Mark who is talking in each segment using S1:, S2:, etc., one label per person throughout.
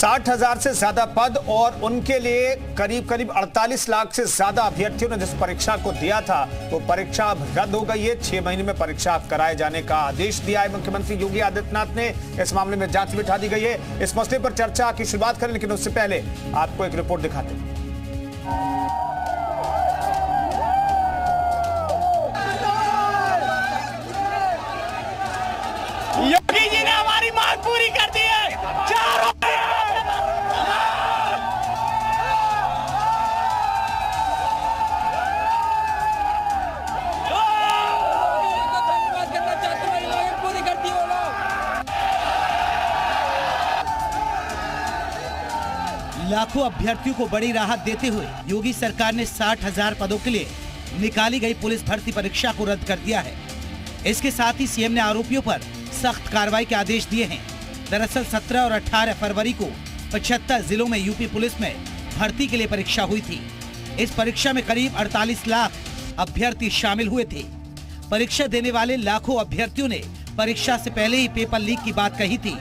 S1: 60,000 से ज्यादा पद और उनके लिए करीब 48 लाख से ज्यादा अभ्यर्थियों ने जिस परीक्षा को दिया था वो परीक्षा अब रद्द हो गई है। 6 महीने में परीक्षा कराए जाने का आदेश दिया है मुख्यमंत्री योगी आदित्यनाथ ने। इस मामले में जांच बिठा दी गई है। इस मसले पर चर्चा की शुरुआत करें, लेकिन उससे पहले आपको एक रिपोर्ट दिखाते हैं।
S2: योगी जी ने हमारी मांग पूरी कर दी है।
S3: लाखों अभ्यर्थियों को बड़ी राहत देते हुए योगी सरकार ने 60,000 पदों के लिए निकाली गई पुलिस भर्ती परीक्षा को रद्द कर दिया है। इसके साथ ही सीएम ने आरोपियों पर सख्त कार्रवाई के आदेश दिए हैं। दरअसल 17 और 18 फरवरी को 75 जिलों में यूपी पुलिस में भर्ती के लिए परीक्षा हुई थी। इस परीक्षा में करीब 48 लाख अभ्यर्थी शामिल हुए थे। परीक्षा देने वाले लाखों अभ्यर्थियों ने परीक्षा से पहले ही पेपर लीक की बात कही थी,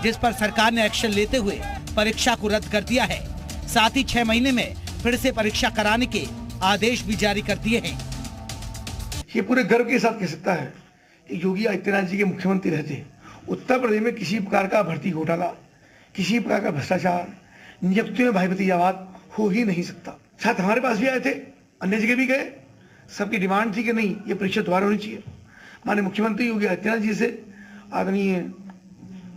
S3: जिस पर सरकार ने एक्शन लेते हुए परीक्षा को रद्द कर दिया है। साथ ही 6 महीने में फिर से परीक्षा कराने के आदेश भी जारी कर दिए हैं।
S4: ये पूरे गर्व के साथ कह सकता है कि योगी आदित्यनाथ जी के मुख्यमंत्री रहते उत्तर प्रदेश में किसी प्रकार का भर्ती घोटाला, किसी प्रकार का भ्रष्टाचार, नियुक्तियों में भाई भतीजावाद हो ही नहीं सकता। साथ हमारे पास भी आए थे, अन्य जगह भी गए, सबकी डिमांड थी कि नहीं ये परीक्षा दोबारा होनी चाहिए। माननीय मुख्यमंत्री योगी आदित्यनाथ जी से आदरणीय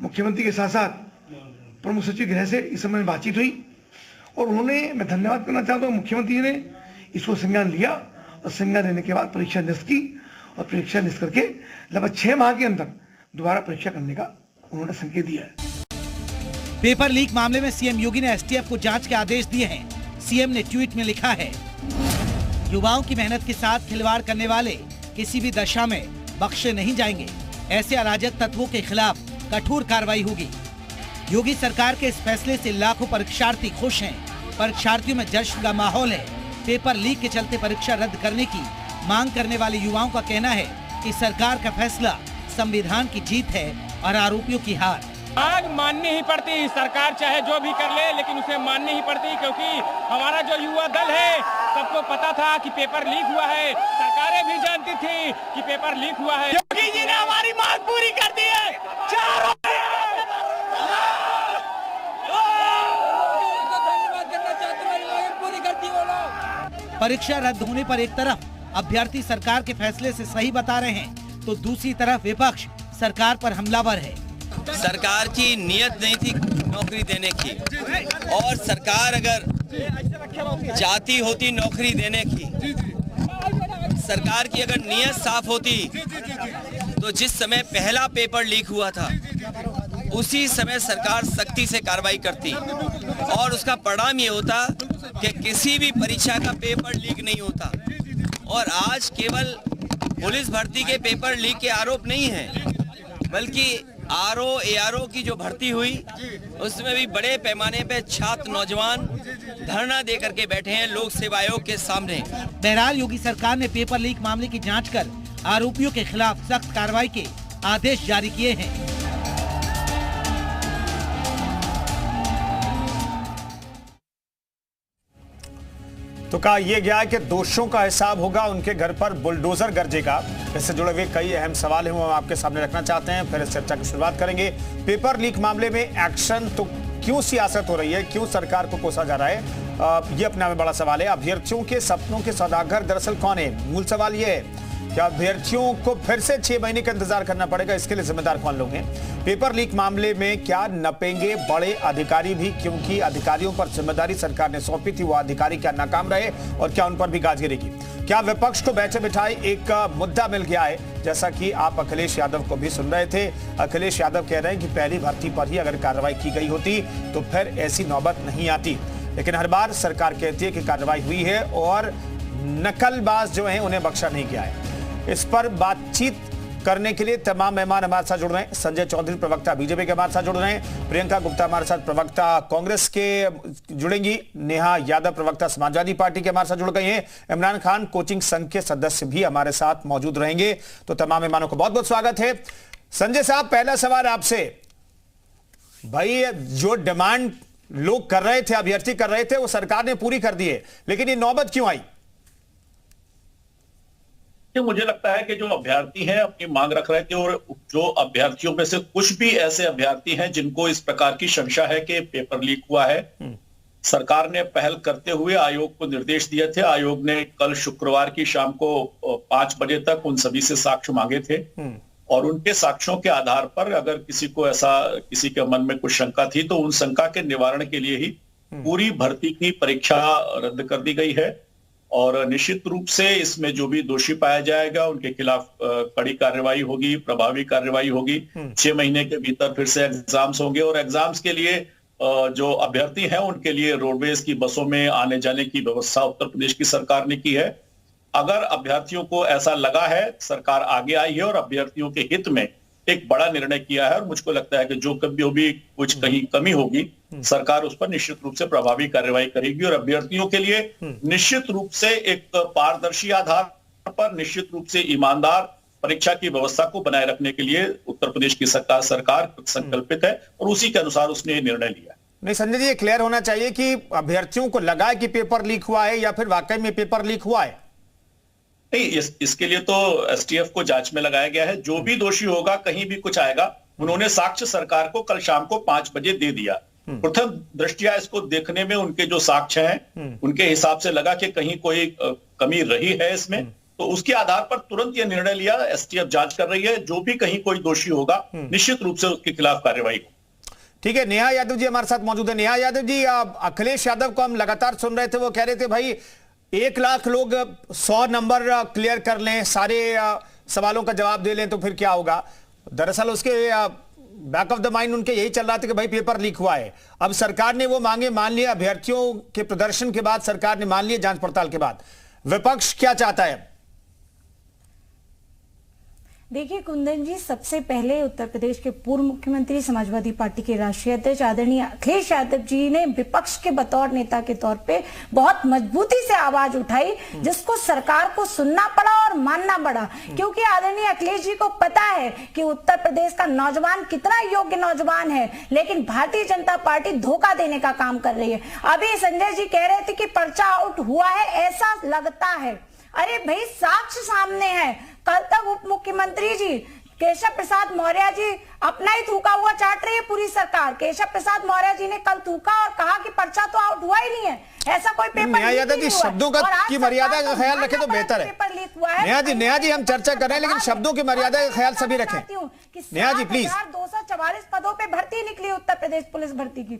S4: मुख्यमंत्री के साथ साथ प्रमुख सचिव गृह से इस समय बातचीत हुई और उन्होंने, मैं धन्यवाद करना चाहता हूँ, मुख्यमंत्री ने इसको संज्ञान लिया और संज्ञान लेने के बाद परीक्षा निरस्त की और परीक्षा निरस्त करके लगभग 6 माह के अंदर दोबारा परीक्षा करने का उन्होंने संकेत दिया है।
S3: पेपर लीक मामले में सीएम योगी ने एसटीएफ को जांच के आदेश दिए हैं। सीएम ने ट्वीट में लिखा है, युवाओं की मेहनत के साथ खिलवाड़ करने वाले किसी भी दशा में बख्शे नहीं जाएंगे। ऐसे अराजक तत्वों के खिलाफ कठोर कार्रवाई होगी। योगी सरकार के इस फैसले से लाखों परीक्षार्थी खुश हैं। परीक्षार्थियों में जश्न का माहौल है। पेपर लीक के चलते परीक्षा रद्द करने की मांग करने वाले युवाओं का कहना है कि सरकार का फैसला संविधान की जीत है और आरोपियों की हार।
S2: मांग माननी ही पड़ती, सरकार चाहे जो भी कर ले लेकिन उसे माननी ही पड़ती, क्योंकि हमारा जो युवा दल है सबको पता था कि पेपर लीक हुआ है। सरकारें भी जानती थी कि पेपर लीक हुआ है। योगी जी ने हमारी मांग पूरी कर दी है।
S3: परीक्षा रद्द होने पर एक तरफ अभ्यर्थी सरकार के फैसले से सही बता रहे हैं, तो दूसरी तरफ विपक्ष सरकार पर हमलावर है।
S5: सरकार की नियत नहीं थी नौकरी देने की, और सरकार अगर चाहती होती नौकरी देने की, सरकार की अगर नियत साफ होती तो जिस समय पहला पेपर लीक हुआ था उसी समय सरकार सख्ती से कार्रवाई करती और उसका परिणाम ये होता कि किसी भी परीक्षा का पेपर लीक नहीं होता। और आज केवल पुलिस भर्ती के पेपर लीक के आरोप नहीं है, बल्कि आरओ एआरओ की जो भर्ती हुई उसमें भी बड़े पैमाने पे छात्र नौजवान धरना दे करके बैठे हैं लोक सेवा आयोग के सामने।
S3: बहरहाल योगी सरकार ने पेपर लीक मामले की जांच कर आरोपियों के खिलाफ सख्त कार्रवाई के आदेश जारी किए हैं।
S1: तो कहा यह गया है कि दोषियों का हिसाब होगा, उनके घर पर बुलडोजर गरजेगा। इससे जुड़े हुए कई अहम सवाल हैं वो हम आपके सामने रखना चाहते हैं, फिर इस चर्चा की शुरुआत करेंगे। पेपर लीक मामले में एक्शन तो क्यों सियासत हो रही है, क्यों सरकार को कोसा जा रहा है, ये अपने आप में बड़ा सवाल है। अभ्यर्थियों के सपनों के सौदागर दरअसल कौन है, मूल सवाल यह है क्या अभ्यर्थियों को फिर से 6 महीने का इंतजार करना पड़ेगा, इसके लिए जिम्मेदार कौन लोग हैं। पेपर लीक मामले में क्या नपेंगे बड़े अधिकारी भी, क्योंकि अधिकारियों पर जिम्मेदारी सरकार ने सौंपी थी, वो अधिकारी क्या नाकाम रहे और क्या उन पर भी गाज गिरेगी। क्या विपक्ष को बैठे बिठाए एक मुद्दा मिल गया है, जैसा कि आप अखिलेश यादव को भी सुन रहे थे। अखिलेश यादव कह रहे हैं कि पहली भर्ती पर ही अगर कार्रवाई की गई होती तो फिर ऐसी नौबत नहीं आती, लेकिन हर बार सरकार कहती है कि कार्रवाई हुई है और नकलबाज जो है उन्हें बख्शा नहीं गया है। इस पर बातचीत करने के लिए तमाम मेहमान हमारे साथ जुड़ रहे हैं। संजय चौधरी प्रवक्ता बीजेपी के हमारे साथ जुड़ रहे हैं, प्रियंका गुप्ता हमारे साथ प्रवक्ता कांग्रेस के जुड़ेंगी, नेहा यादव प्रवक्ता समाजवादी पार्टी के हमारे साथ जुड़ गए हैं, इमरान खान कोचिंग संघ के सदस्य भी हमारे साथ मौजूद रहेंगे। तो तमाम मेहमानों को बहुत बहुत स्वागत है। संजय साहब, पहला सवाल आपसे, भाई जो डिमांड लोग कर रहे थे, अभ्यर्थी कर रहे थे, वो सरकार ने पूरी कर दी है, लेकिन ये नौबत क्यों आई?
S6: मुझे लगता है कि जो अभ्यर्थी हैं अपनी मांग रख रहे थे, और जो अभ्यर्थियों में से कुछ भी ऐसे अभ्यर्थी हैं जिनको इस प्रकार की शंका है कि पेपर लीक हुआ है, सरकार ने पहल करते हुए आयोग को निर्देश दिए थे। आयोग ने कल शुक्रवार की शाम को 5 बजे तक उन सभी से साक्ष्य मांगे थे, और उनके साक्ष्यों के आधार पर अगर किसी को किसी के मन में कुछ शंका थी तो उन शंका के निवारण के लिए ही पूरी भर्ती की परीक्षा रद्द कर दी गई है। और निश्चित रूप से इसमें जो भी दोषी पाया जाएगा उनके खिलाफ कड़ी कार्रवाई होगी, प्रभावी कार्रवाई होगी। 6 महीने के भीतर फिर से एग्जाम्स होंगे, और एग्जाम्स के लिए जो अभ्यर्थी हैं उनके लिए रोडवेज की बसों में आने जाने की व्यवस्था उत्तर प्रदेश की सरकार ने की है। अगर अभ्यर्थियों को ऐसा लगा है, सरकार आगे आई है और अभ्यर्थियों के हित में एक बड़ा निर्णय किया है, और मुझको लगता है कि जो कभी भी कुछ कहीं कमी होगी सरकार उस पर निश्चित रूप से प्रभावी कार्रवाई करेगी। और अभ्यर्थियों के लिए निश्चित रूप से एक पारदर्शी आधार पर निश्चित रूप से ईमानदार परीक्षा की व्यवस्था को बनाए रखने के लिए उत्तर प्रदेश की सरकार संकल्पित है, और उसी के अनुसार उसने ये निर्णय लिया।
S1: नहीं संजय जी, ये क्लियर होना चाहिए कि अभ्यर्थियों को लगा है कि पेपर लीक हुआ है या फिर वाकई में पेपर लीक हुआ है?
S6: नहीं, इसके लिए तो एसटीएफ को जांच में लगाया गया है। जो भी दोषी होगा, कहीं भी कुछ आएगा, उन्होंने साक्ष्य सरकार को कल शाम को 5 बजे दे दिया। प्रथम दृष्टिया इसको देखने में उनके जो साक्ष्य हैं उनके हिसाब से लगा कि कहीं कोई कमी रही है इसमें, तो उसके आधार पर तुरंत यह निर्णय लिया। एसटीएफ जांच कर रही है, जो भी कहीं कोई दोषी होगा निश्चित रूप से उसके खिलाफ कार्रवाई होगी।
S1: ठीक है, नेहा यादव जी हमारे साथ मौजूद है। नेहा यादव जी, अखिलेश यादव को हम लगातार सुन रहे थे, वो कह रहे थे भाई 1 लाख लोग 100 नंबर क्लियर कर लें, सारे सवालों का जवाब दे लें तो फिर क्या होगा। दरअसल उसके बैक ऑफ द माइंड उनके यही चल रहा था कि भाई पेपर लीक हुआ है। अब सरकार ने वो मांगे मान लिया, अभ्यर्थियों के प्रदर्शन के बाद सरकार ने मान लिया, जांच पड़ताल के बाद विपक्ष क्या चाहता है?
S7: देखिए कुंदन जी, सबसे पहले उत्तर प्रदेश के पूर्व मुख्यमंत्री, समाजवादी पार्टी के राष्ट्रीय अध्यक्ष आदरणीय अखिलेश यादव जी ने विपक्ष के बतौर नेता के तौर पे बहुत मजबूती से आवाज उठाई, जिसको सरकार को सुनना पड़ा और मानना पड़ा, क्योंकि आदरणीय अखिलेश जी को पता है कि उत्तर प्रदेश का नौजवान कितना योग्य नौजवान है, लेकिन भारतीय जनता पार्टी धोखा देने का काम कर रही है। अभी संजय जी कह रहे थे कि पर्चा आउट हुआ है, ऐसा लगता है। अरे भाई, साक्ष्य सामने है। कल तक उप मुख्यमंत्री जी केशव प्रसाद मौर्य जी अपना ही थूका हुआ चाट रही है पूरी सरकार। केशव प्रसाद मौर्य जी ने कल थूका और कहा कि पर्चा तो आउट हुआ ही नहीं है, ऐसा कोई पेपर
S1: यादव जी शब्दों का की मर्यादा का ख्याल रखें तो बेहतर है। नेहा जी हम चर्चा कर रहे हैं, लेकिन शब्दों की मर्यादा का ख्याल सभी रखें। नेहा जी प्लीज।
S7: 244 पदों पे भर्ती निकली उत्तर प्रदेश पुलिस भर्ती की,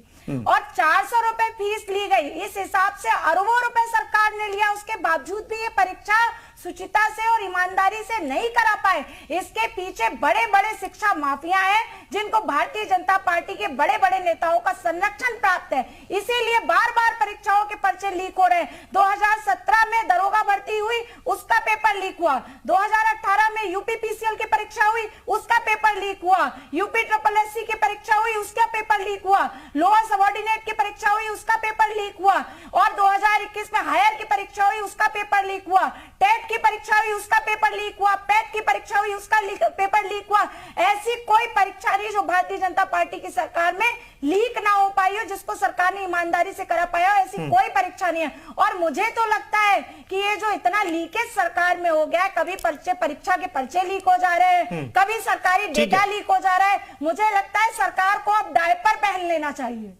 S7: और 400 रुपए फीस ली गई। इस हिसाब से अरबों रुपए सरकार ने लिया, उसके बावजूद भी ये परीक्षा सुचिता से और ईमानदारी से नहीं करा पाए। इसके पीछे बड़े बड़े शिक्षा माफिया हैं, जिनको भारतीय जनता पार्टी के बड़े बड़े नेताओं का संरक्षण प्राप्त है, इसीलिए बार बार परीक्षाओं के पर्चे लीक हो रहे हैं। 2017 में दरोगा भर्ती हुई, उसका पेपर लीक हुआ। 2018 में यूपीपीसीएल की परीक्षा हुई, उसका पेपर लीक हुआ। यूपीएससी की परीक्षा हुई, उसका पेपर लीक हुआ। लोअर सबऑर्डिनेट की परीक्षा हुई, उसका पेपर लीक हुआ। और 2021 में हायर की परीक्षा हुई, उसका पेपर लीक हुआ। टेट की परीक्षा हुई, उसका पेपर लीक हुआ। पैट की परीक्षा हुई, उसका पेपर लीक हुआ। ऐसी कोई परीक्षा नहीं जो भारतीय जनता पार्टी की सरकार में लीक ना हो पाई हो, जिसको सरकार ने ईमानदारी से करा पाया, ऐसी कोई परीक्षा नहीं है। और मुझे तो लगता है कि ये जो इतना लीकेज सरकार में हो गया, कभी परीक्षा के पर्चे लीक हो जा रहे हैं, कभी सरकारी डेटा लीक हो जा रहा है, मुझे लगता है सरकार को अब डायपर पहन लेना चाहिए।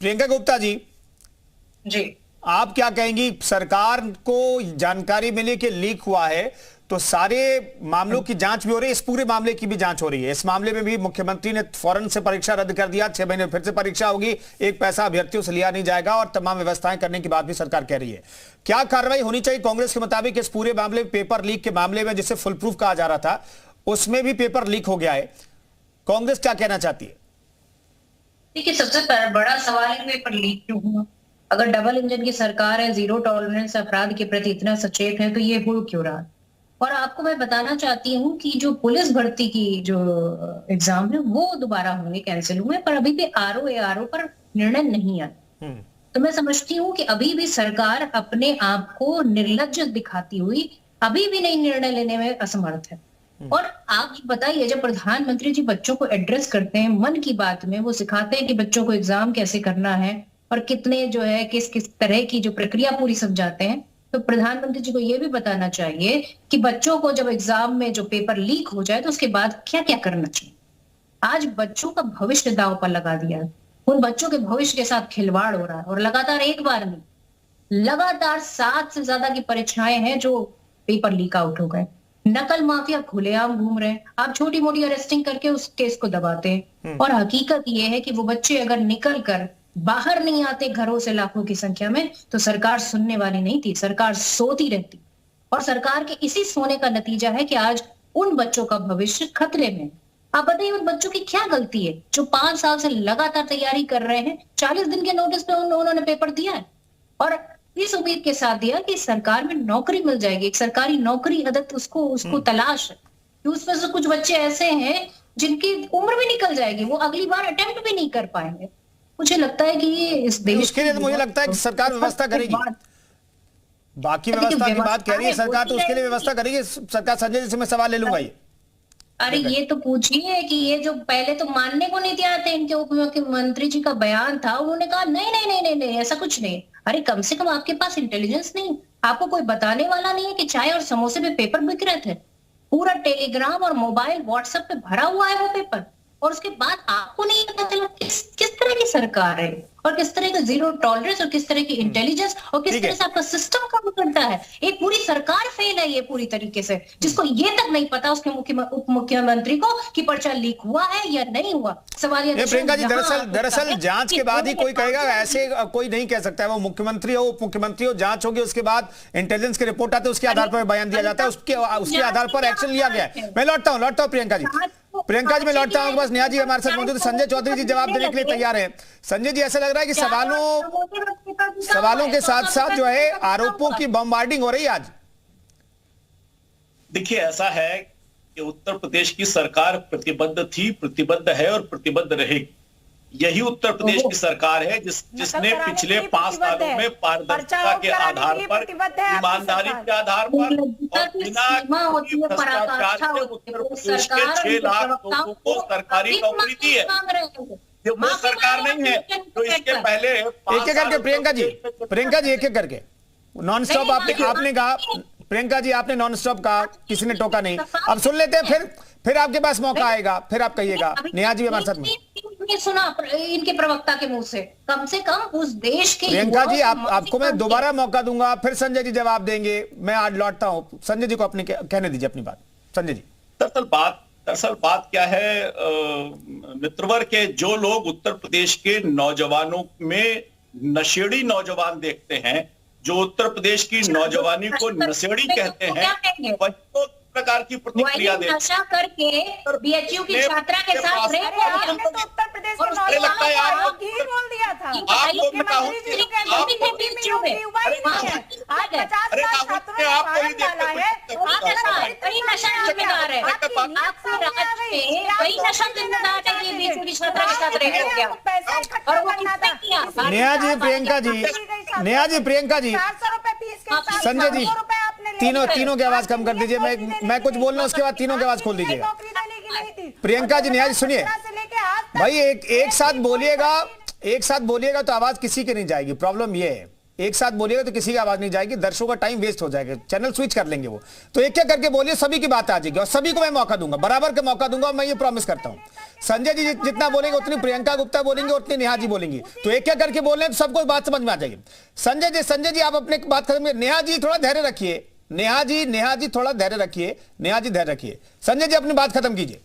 S1: प्रियंका गुप्ता जी आप क्या कहेंगी? सरकार को जानकारी मिली कि लीक हुआ है, तो सारे मामलों की जांच भी हो रही है, इस पूरे मामले की भी जांच हो रही है। इस मामले में भी मुख्यमंत्री ने फौरन से परीक्षा रद्द कर दिया, 6 महीने फिर से परीक्षा होगी, एक पैसा अभ्यर्थियों से लिया नहीं जाएगा, और तमाम व्यवस्थाएं करने की बात भी सरकार कह रही है। क्या कार्रवाई होनी चाहिए कांग्रेस के मुताबिक इस पूरे मामले में? पेपर लीक के मामले में जिसे फुल प्रूफ कहा जा रहा था, उसमें भी पेपर लीक हो गया है, कांग्रेस क्या कहना चाहती है?
S8: देखिए, सबसे बड़ा सवाल है पेपर लीक क्यों हुआ। अगर डबल इंजन की सरकार है, जीरो टॉलरेंस अपराध के प्रति इतना सचेत है, तो ये हो क्यों रहा? और आपको मैं बताना चाहती हूँ कि जो पुलिस भर्ती की जो एग्जाम है वो दोबारा होंगे, कैंसिल हुए, पर अभी भी आरओ पर निर्णय नहीं आया। तो मैं समझती हूँ कि अभी भी सरकार अपने आप को निर्लज्ज दिखाती हुई अभी भी नहीं निर्णय लेने में असमर्थ है। और आप बताइए, जब प्रधानमंत्री जी बच्चों को एड्रेस करते हैं मन की बात में, वो सिखाते हैं कि बच्चों को एग्जाम कैसे करना है और कितने जो है किस किस तरह की जो प्रक्रिया पूरी समझाते हैं, तो प्रधानमंत्री जी को ये भी बताना चाहिए कि बच्चों को जब एग्जाम में जो पेपर लीक हो जाए तो उसके बाद क्या क्या करना चाहिए। आज बच्चों का भविष्य दांव पर लगा दिया, उन बच्चों के भविष्य के साथ खिलवाड़ हो रहा है और लगातार एक बार नहीं, लगातार 7 से ज्यादा की परीक्षाएं हैं जो पेपर लीक आउट हो गए। नकल माफिया खुलेआम घूम रहे हैं, आप छोटी मोटी अरेस्टिंग करके उस केस को दबाते हैं और हकीकत ये है कि वो बच्चे अगर निकल कर बाहर नहीं आते घरों से लाखों की संख्या में तो सरकार सुनने वाली नहीं थी, सरकार सोती रहती। और सरकार के इसी सोने का नतीजा है कि आज उन बच्चों का भविष्य खतरे में। आप बताइए उन बच्चों की क्या गलती है जो 5 साल से लगातार तैयारी कर रहे हैं, 40 दिन के नोटिस पे उन्होंने पेपर दिया है और इस उम्मीद के साथ दिया कि सरकार में नौकरी मिल जाएगी, एक सरकारी नौकरी अदत उसको तलाश है कि उसमें से कुछ बच्चे ऐसे हैं जिनकी उम्र भी निकल जाएगी, वो अगली बार अटेम्प्ट भी नहीं कर पाएंगे। मुझे लगता है कि ये इस देश
S1: उसके लिए तो मुझे लगता है कि सरकार व्यवस्था करेगी। बाकी व्यवस्था की बात कह रही है सरकार, तो उसके लिए व्यवस्था करेगी सरकार। संजय जी से मैं सवाल ले लूंगा ये।
S8: अरे ये तो पूछिए कि ये जो पहले तो मानने को नहीं तैयार थे, इनके उप मुख्यमंत्री जी का बयान था, उन्होंने कहा नहीं नहीं नहीं नहीं नहीं ऐसा कुछ नहीं। अरे कम से कम आपके पास इंटेलिजेंस नहीं, आपको कोई बताने वाला नहीं है कि चाय और समोसे पे पेपर बिक रहे थे। पूरा टेलीग्राम और मोबाइल व्हाट्सएप पे भरा हुआ है वो पेपर, और उसके बाद आपको नहीं पता चला किस तरह की सरकार है और किस तरह का जीरो टॉलरेंस और किस तरह की इंटेलिजेंस और किस तरह से आपका सिस्टम काम करता है। एक पूरी सरकार फेल है ये पूरी तरीके से, जिसको ये तक नहीं पता उसके उप मुख्यमंत्री को कि पर्चा लीक हुआ है या नहीं हुआ। सवाल ये
S1: प्रियंका जी, दरअसल जांच के बाद ही कोई कहेगा, ऐसे कोई नहीं कह सकता है। वो मुख्यमंत्री हो उप मुख्यमंत्री हो, जांच होगी, उसके बाद इंटेलिजेंस की रिपोर्ट आती है, उसके आधार पर बयान दिया जाता है, उसके आधार पर एक्शन लिया गया है। मैं लौटता हूँ प्रियंका जी मैं लौटता हूँ। बस नेहा जी हमारे साथ मौजूद, संजय चौधरी जी जवाब देने के लिए तैयार हैं। संजय जी, ऐसा लग रहा है कि सवालों के साथ साथ जो है आरोपों की बमबार्डिंग हो रही है आज।
S6: देखिए, ऐसा है कि उत्तर प्रदेश की सरकार प्रतिबद्ध थी, प्रतिबद्ध है और प्रतिबद्ध रहेगी। यही उत्तर प्रदेश की सरकार है जिसने पिछले 5 सालों में पारदर्शिता के आधार पर, ईमानदारी के आधार पर और बिना भ्रष्टाचार से उत्तर प्रदेश के 6 लाख लोगों को सरकारी नौकरी दी है। ये वो सरकार नहीं है तो इसके पहले
S1: एक एक करके प्रियंका जी एक एक करके नॉन स्टॉप आपने कहा। प्रियंका जी आपने नॉन स्टॉप कहा, किसी ने टोका नहीं। अब सुन लेते हैं, फिर आपके पास मौका आएगा, फिर आप कहिएगा। नेहा जी हमारे साथ में
S8: सुना इनके प्रवक्ता के मुंह से, कम उस देश के।
S1: प्रियंका जी आपको मैं दोबारा मौका दूंगा, फिर संजय जी जवाब देंगे। मैं आज लौटता हूं, संजय जी को अपने कहने दीजिए अपनी बात। संजय जी,
S6: दरअसल बात क्या है मित्रवर के, जो लोग उत्तर प्रदेश के नौजवानों में नशेड़ी नौजवान देखते हैं, जो उत्तर प्रदेश की नौजवानी को नशेड़ी कहते हैं, वही तो प्रकार की प्रतिक्रिया देते हैं।
S8: नशा करके बीएचयू की छात्रा के साथ रेप
S7: आपने तो उत्तर प्रदेश के नौजवानों को घी बोल दिया था।
S6: आपको बताऊं कि
S7: आज 50 लाख छात्रों ने फार्म डाला है।
S8: वही नशा जिम्मेदार है, आपके राज्य में वही नशा जिम्मेदार है कि बीएचयू की छात्रा के साथ रेप हो गया और वो किसने किया।
S1: नेहा जी, प्रियंका जी,
S7: 400 रुपए फीस के साथ
S1: संजय जी तीनों की आवाज कम कर दीजिए। मैं कुछ बोल रहा हूं, उसके बाद तीनों की आवाज खोल दीजिएगा। प्रियंका जी, नेहा जी सुनिए भाई, एक साथ बोलिएगा तो आवाज किसी की नहीं जाएगी। प्रॉब्लम ये है, एक साथ बोलिएगा तो किसी की आवाज नहीं जाएगी, दर्शकों का टाइम वेस्ट हो जाएगा, चैनल स्विच कर लेंगे वो। तो एक एक करके बोलिए, सभी की बात आ जाएगी और सभी को मैं मौका दूंगा, बराबर का मौका दूंगा। मैं ये प्रॉमिस करता हूं, संजय जी जितना बोलेंगे उतनी प्रियंका गुप्ता बोलेंगे, उतनी नेहा जी बोलेंगी। तो एक एक करके बोल रहे हैं तो सबको बात समझ में आ जाएगी। संजय जी आप अपने बात खत्म करिए। नेहा जी थोड़ा धैर्य रखिए, नेहा जी थोड़ा धैर्य रखिए, नेहा जी धैर्य रखिए। संजय जी अपनी बात खत्म कीजिए।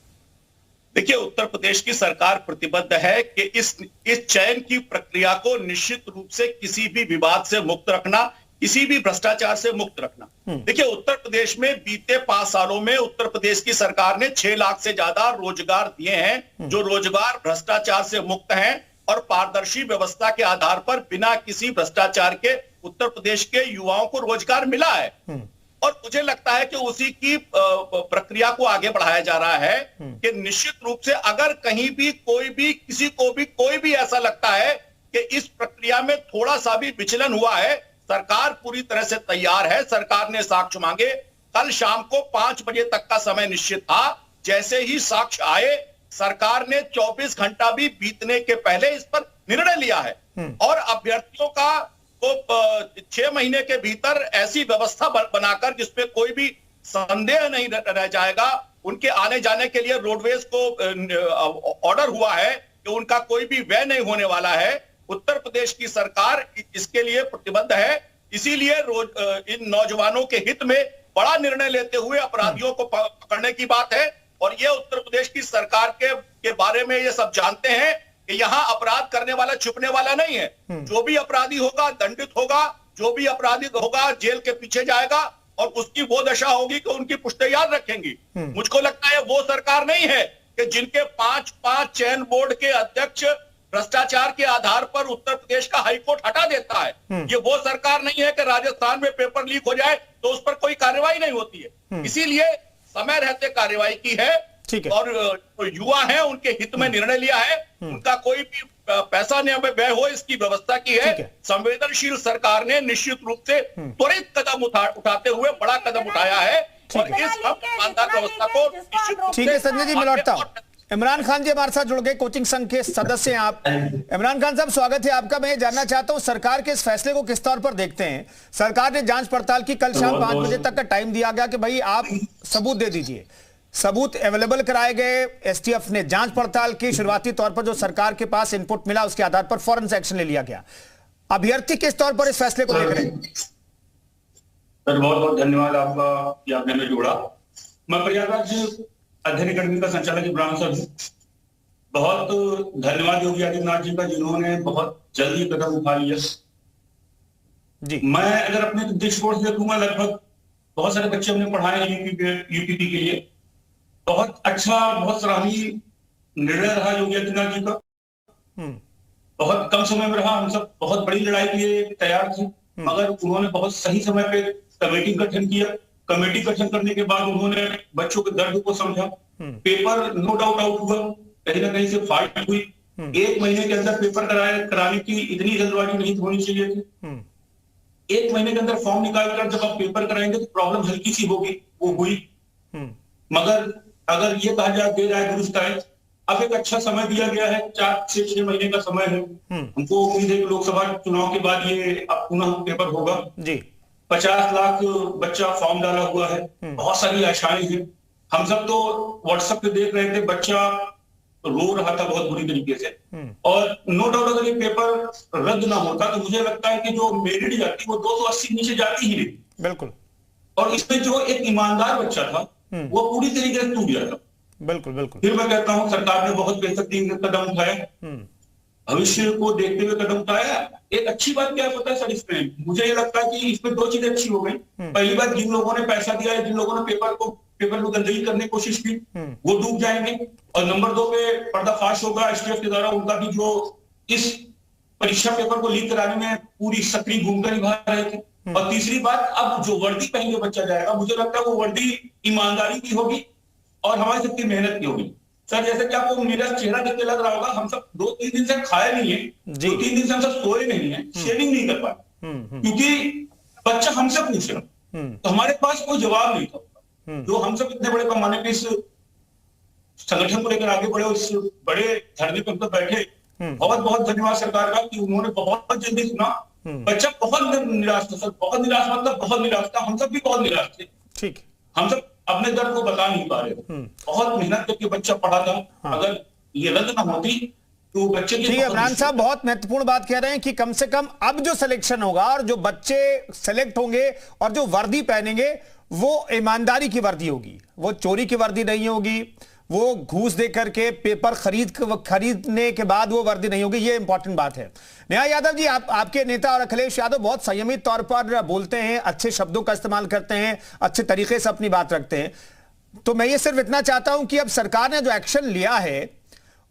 S6: देखिए, उत्तर प्रदेश की सरकार प्रतिबद्ध है कि इस चयन की प्रक्रिया को निश्चित रूप से किसी भी विवाद से मुक्त रखना, किसी भी भ्रष्टाचार से मुक्त रखना। देखिए, उत्तर प्रदेश में बीते 5 सालों में उत्तर प्रदेश की सरकार ने 6 लाख से ज्यादा रोजगार दिए हैं, जो रोजगार भ्रष्टाचार से मुक्त हैं और पारदर्शी व्यवस्था के आधार पर बिना किसी भ्रष्टाचार के उत्तर प्रदेश के युवाओं को रोजगार मिला है। और मुझे लगता है कि उसी की प्रक्रिया को आगे बढ़ाया जा रहा है कि निश्चित रूप से अगर कहीं भी किसी को भी कोई भी ऐसा लगता है कि इस प्रक्रिया में थोड़ा सा भी विचलन हुआ है, सरकार पूरी तरह से तैयार है। सरकार ने साक्ष्य मांगे, कल शाम को 5 बजे तक का समय निश्चित था। जैसे ही साक्ष्य आए, सरकार ने 24 घंटा भी बीतने के पहले इस पर निर्णय लिया है और अभ्यर्थियों का को 6 महीने के भीतर ऐसी व्यवस्था बनाकर जिसपे कोई भी संदेह नहीं रह जाएगा। उनके आने जाने के लिए रोडवेज को ऑर्डर हुआ है कि उनका कोई भी व्यय नहीं होने वाला है। उत्तर प्रदेश की सरकार इसके लिए प्रतिबद्ध है। इसीलिए इन नौजवानों के हित में बड़ा निर्णय लेते हुए अपराधियों को पकड़ने की बात है। और ये उत्तर प्रदेश की सरकार के बारे में ये सब जानते हैं कि यहाँ अपराध करने वाला छुपने वाला नहीं है। जो भी अपराधी होगा दंडित होगा, जो भी अपराधी होगा जेल के पीछे जाएगा और उसकी वो दशा होगी कि उनकी पुश्ते याद रखेंगी। मुझको लगता है वो सरकार नहीं है कि जिनके 5 चयन बोर्ड के अध्यक्ष भ्रष्टाचार के आधार पर उत्तर प्रदेश का हाईकोर्ट हटा देता है। ये वो सरकार नहीं है कि राजस्थान में पेपर लीक हो जाए तो उस पर कोई कार्रवाई नहीं होती है। इसीलिए समय रहते कार्रवाई की है और युवा हैं उनके हित में निर्णय लिया है। उनका कोई भी पैसा नहीं व्यय हो इसकी व्यवस्था की है। संवेदनशील सरकार ने निश्चित रूप से त्वरित कदम उठाते हुए बड़ा कदम उठाया है और इस ईमानदार व्यवस्था को
S1: ठीक है। संजय जी, मैं लौटता हूं। इमरान खान जी हमारे साथ जुड़ गए, कोचिंग संघ के सदस्य हैं आप। इमरान खान साहब, स्वागत है आपका। मैं जानना चाहता हूं सरकार के इस फैसले को किस तौर पर देखते हैं। सरकार ने जांच पड़ताल की, कल शाम 5 बजे तक का टाइम दिया गया कि भाई आप सबूत दे दीजिए। सबूत अवेलेबल कराए गए, एसटीएफ ने जांच पड़ताल की, शुरुआती तौर पर जो सरकार के पास इनपुट मिला उसके आधार पर फौरन से एक्शन ले लिया गया। अभ्यर्थी किस तौर पर इस फैसले को देख रहे हैं?
S9: सर, बहुत बहुत धन्यवाद आपका कि आपने हमें जोड़ा। मैं प्रयागराज अध्ययन अकेडमी का संचालक इमरान सर हूँ। बहुत धन्यवाद योगी आदित्यनाथ जी का जिन्होंने बहुत जल्दी कदम उठा लिया जी। मैं अगर अपने दृष्टिकोण से देखूंगा, लगभग बहुत सारे बच्चे हमने पढ़ाए यूपीपी के लिए। बहुत अच्छा, बहुत सराहनीय निर्णय रहा योगी आदित्यनाथ जी का। बहुत कम समय में रहा। हम सब बहुत बड़ी लड़ाई के लिए तैयार थे, मगर उन्होंने बहुत सही समय पे कमेटी गठन किया। कमेटी गठन करने के बाद उन्होंने बच्चों के दर्द को समझा। पेपर नो डाउट आउट हुआ, कहीं ना कहीं से फाइट हुई। 1 महीने के अंदर पेपर कराने की इतनी जल्दबाजी नहीं होनी चाहिए थी। 1 महीने के अंदर फॉर्म निकालकर जब आप पेपर कराएंगे तो प्रॉब्लम हल्की सी होगी, वो हुई। मगर अगर ये कहा जाए देर आए दुरुस्त आए, अब एक अच्छा समय दिया गया है। 4 से 6 महीने का समय है। हमको उम्मीद है कि लोकसभा चुनाव के बाद ये अब पुनः पेपर होगा जी। 50 लाख बच्चा फॉर्म डाला हुआ है। बहुत सारी आशाएं हैं। हम सब तो व्हाट्सएप पे देख रहे थे, बच्चा रो रहा था बहुत बुरी तरीके से। और नो डाउट अगर ये पेपर रद्द ना होता तो मुझे लगता है कि जो मेरिट जाती वो 280 नीचे जाती ही नहीं। बिल्कुल। और इसमें जो एक ईमानदार बच्चा था वो पूरी तरीके से टूट गया था। बिल्कुल बिल्कुल। फिर मैं कहता हूँ सरकार ने बहुत बेहतरीन कदम उठाए, भविष्य को देखते हुए कदम उठाया। एक अच्छी बात क्या पता है सर, इसमें मुझे ये लगता है कि इसमें 2 चीजें अच्छी हो गई। पहली बात, जिन लोगों ने पैसा दिया है, जिन लोगों ने पेपर में गंदगी करने की कोशिश की, वो डूब जाएंगे। और नंबर 2 पे पर्दाफाश होगा एसटीएफ के द्वारा, उनका भी जो इस परीक्षा पेपर को लीक कराने में पूरी सक्रिय भूमिका निभा रहे थे। और तीसरी बात, अब जो वर्दी पहन के बच्चा जाएगा, मुझे लगता है वो वर्दी ईमानदारी की होगी और हमारी सबकी मेहनत की होगी। सर, जैसे कि आपको मेरा चेहरा देख के लग रहा होगा, हम सब 2-3 दिन से खाए नहीं है, 2-3 दिन से हम सब सोए नहीं है, शेविंग नहीं कर पाए, क्योंकि बच्चा हमसे पूछ रहा, तो हमारे पास कोई जवाब नहीं था। जो हम सब इतने बड़े पैमाने पे इस संगठन को लेकर आगे बढ़े, इस बड़े धरने पे हम सब बैठे, बहुत बहुत धन्यवाद सरकार का कि उन्होंने बहुत जल्दी सुना। बच्चा बहुत निराश था सर, बहुत निराश, मतलब बहुत निराश था। हम सब भी बहुत निराश थे। ठीक, हम सब अपने दर्द को बता नहीं पा रहे थे। बहुत मेहनत करके बच्चा पढ़ा था। अगर ये रद्द ना होती तो बच्चे की। ठीक है इमरान साहब, बहुत महत्वपूर्ण बात कह रहे हैं कि कम से कम अब जो सिलेक्शन होगा और जो बच्चे सेलेक्ट होंगे और जो वर्दी पहनेंगे वो ईमानदारी की वर्दी होगी, वो चोरी की वर्दी नहीं होगी, वो घूस दे करके पेपर खरीदने के बाद वो वर्दी नहीं होगी। ये इंपॉर्टेंट बात है। नेहा यादव जी, आपके नेता और अखिलेश यादव बहुत संयमित तौर पर बोलते हैं, अच्छे शब्दों का इस्तेमाल करते हैं, अच्छे तरीके से अपनी बात रखते हैं। तो मैं ये सिर्फ इतना चाहता हूं कि अब सरकार ने जो एक्शन लिया है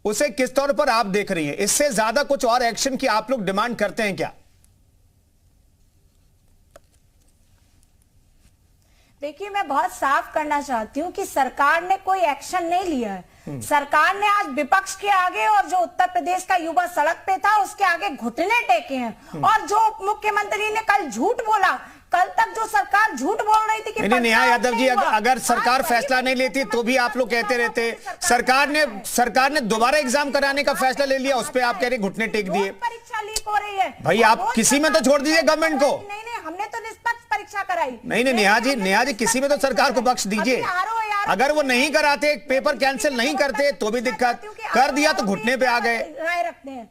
S9: उसे किस तौर पर आप देख रही हैं? इससे ज्यादा कुछ और एक्शन की आप लोग डिमांड करते हैं क्या?
S7: देखिए, मैं बहुत साफ करना चाहती हूँ कि सरकार ने कोई एक्शन नहीं लिया है। सरकार ने आज विपक्ष के आगे और जो उत्तर प्रदेश का युवा सड़क पे था उसके आगे घुटने टेके हैं। और जो मुख्यमंत्री ने कल झूठ बोला कल तक जो सरकार झूठ बोल रही थी कि
S1: नहीं, नेहा यादव जी,
S7: हुआ,
S1: अगर सरकार
S7: आज वही
S1: फैसला नहीं लेती तो भी आप लोग कहते रहते। सरकार ने दोबारा एग्जाम कराने का फैसला ले लिया, उस पर आप कह रहे घुटने टेक दिए।
S7: परीक्षा लीक हो रही है
S1: भाई आप किसी में तो छोड़ दीजिए गवर्नमेंट को।
S7: नहीं, हमने तो निष्पक्ष परीक्षा कराई।
S1: नहीं, नेहा जी किसी में तो सरकार को बख्श दीजिए। अगर वो नहीं कराते, पेपर कैंसिल नहीं करते तो भी दिक्कत, कर दिया तो घुटने पे आ गए।
S7: राय रखते हैं।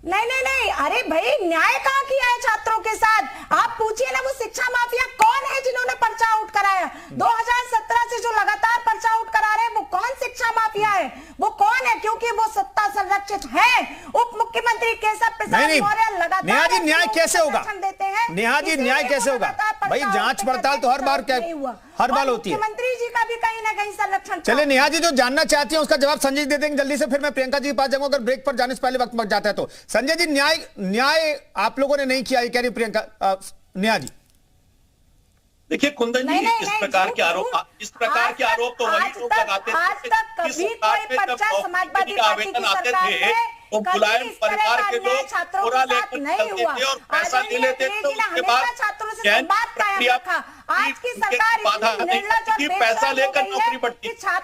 S7: नहीं, अरे भाई न्याय कहां किया है छात्रों के साथ? आप पूछिए ना, वो शिक्षा माफिया कौन है जिन्होंने पर्चा आउट कराया? 2017 से जो लगातार पर्चा आउट करा रहे हैं, वो कौन शिक्षा माफिया है? वो कौन है? क्योंकि वो सत्ता संरक्षित है। उप मुख्यमंत्री केशव प्रसाद मौर्य लगातार
S1: नेहा जी न्याय कैसे होगा?
S7: देते हैं।
S1: नेहा जी न्याय कैसे होगा? भाई जांच पड़ताल तो हर बार होती है।
S7: मुख्यमंत्री जी का भी कहीं ना कहीं संरक्षण।
S1: चले नेहा जी, जो जानना चाहती हैं उसका जवाब संजय जी दे देंगे जल्दी से, फिर मैं प्रियंका जी के पास जाऊंगा अगर ब्रेक पर जाने से पहले वक्त बच जाता है तो। संजय जी, न्याय आप लोगों ने नहीं किया, ये कह रही प्रियंका। नेहा जी
S6: देखिए कुंदन जी, इस प्रकार के आरोप तो वही लोग लगाते थे कि सरकार में जब नौकरी के आवेदन आते थे तो मुलायम परिवार के लोग पूरा लेकर चलते थे और पैसा ले लेते थे। उसके बाद चयन प्रक्रिया बाधा नहीं थी, पैसा लेकर नौकरी बढ़ती। उत्तर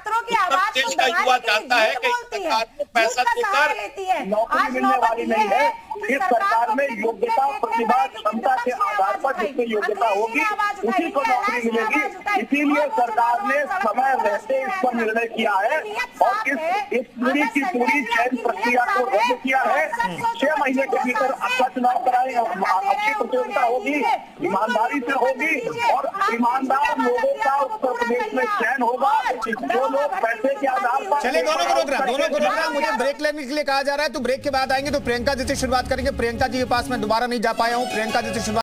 S6: प्रदेश का युवा जानता है कि सरकार को पैसा देकर
S10: नौकरी मिलने वाली नहीं है। इस सरकार में योग्यता, प्रतिभा, क्षमता के आधार पर जिसकी योग्यता होगी उसी को नौकरी मिलेगी। इसीलिए सरकार ने समय रहते इस पर निर्णय किया है और इस पूरी की पूरी चयन प्रक्रिया को रद्द किया है। 6 महीने के भीतर अच्छा चुनाव कराएं, अच्छी प्रतियोगिता होगी, ईमानदारी से होगी और ईमानदार लोगों का उत्तर प्रदेश में चयन होगा। जो लोग पैसे के आधार पर
S1: चले, दोनों को रोक रहा। मुझे ब्रेक लेने के लिए कहा जा रहा है, तो ब्रेक के बाद आएंगे तो प्रियंका जी से शुरुआत करेंगे। प्रियंका जी के पास मैं दोबारा नहीं जा पाया हूँ। प्रियंका जी से शुरुआत